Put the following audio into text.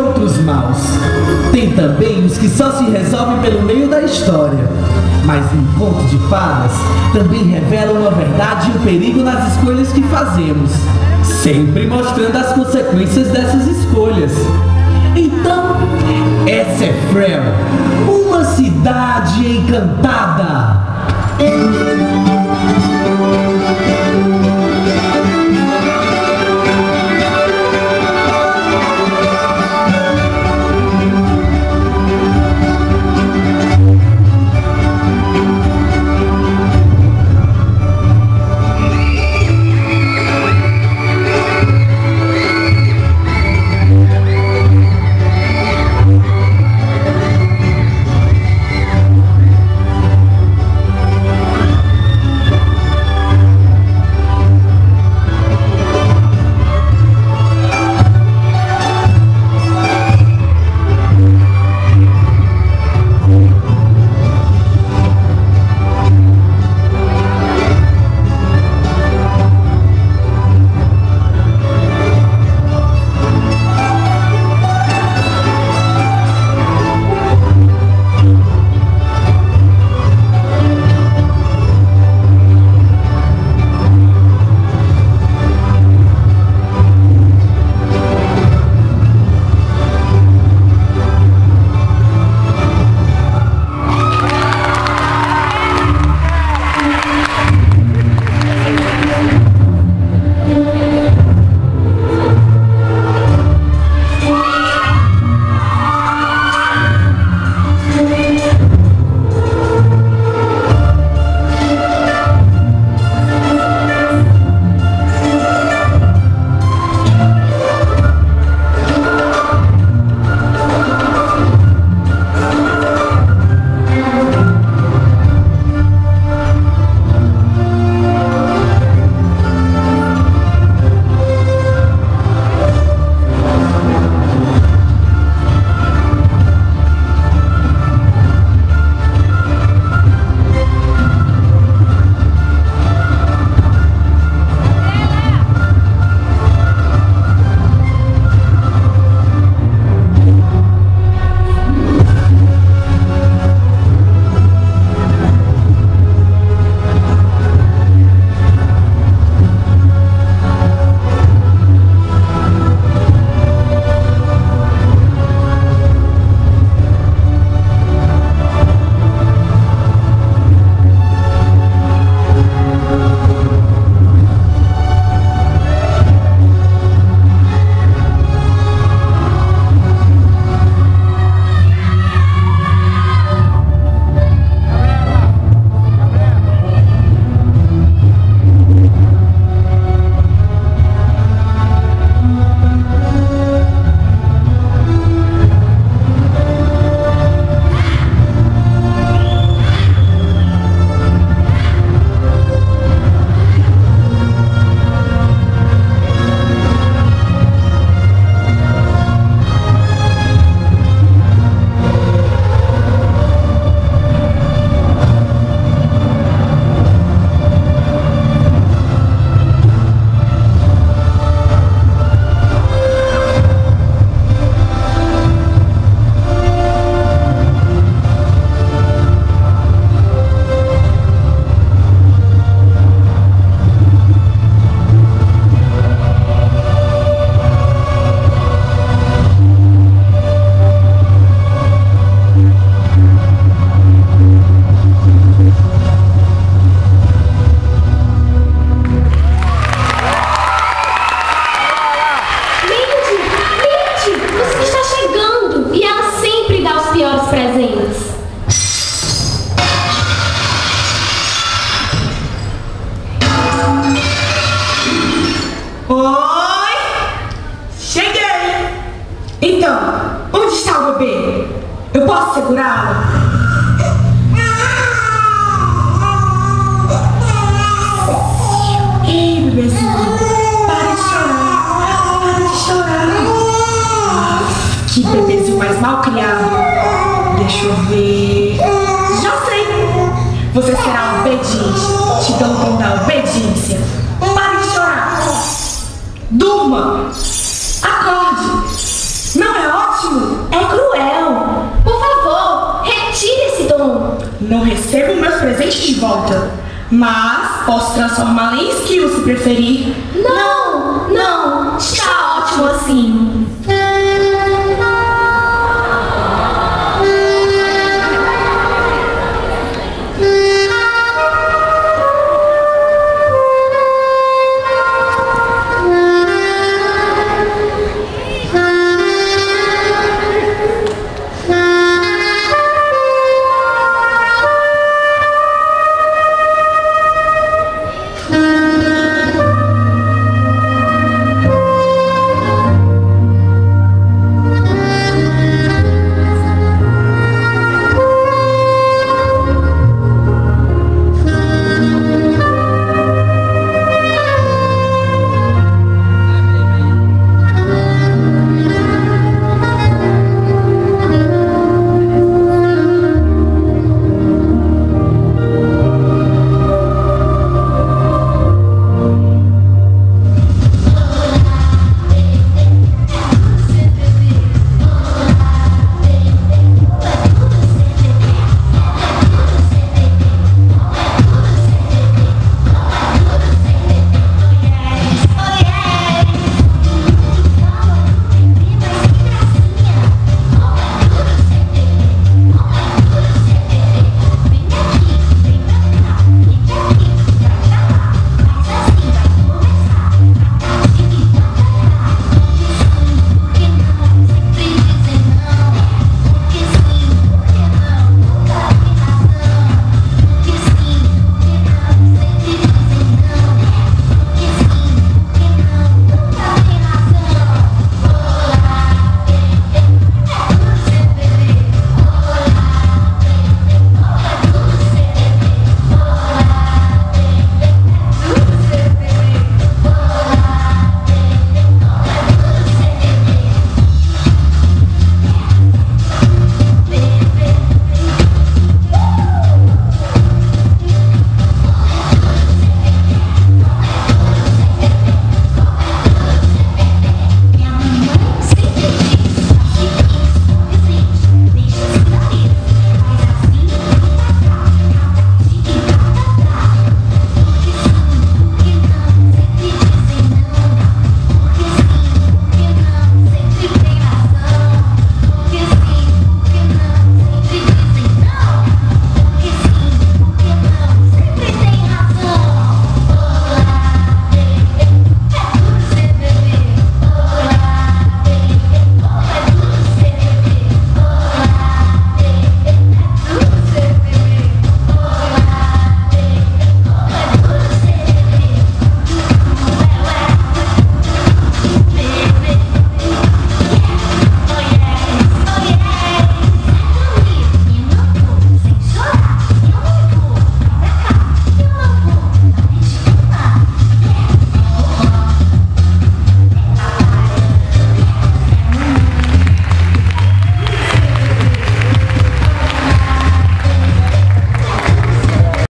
outros maus. Tem também os que só se resolvem pelo meio da história. Mas em Conto de Fadas também revelam a verdade e o perigo nas escolhas que fazemos, sempre mostrando as consequências dessas escolhas. Então, essa é Frel, uma cidade encantada. segurá-lo? Ei, bebezinho, para de chorar. Para de chorar. Que bebezinho mais mal criado. Deixa eu ver. Já sei. Você será obediente. Te dou o dom da obediência. Pare de chorar. Durma. Acorde. Não é ótimo? presente de volta. Mas posso transformá-la em esquilo se preferir. Não,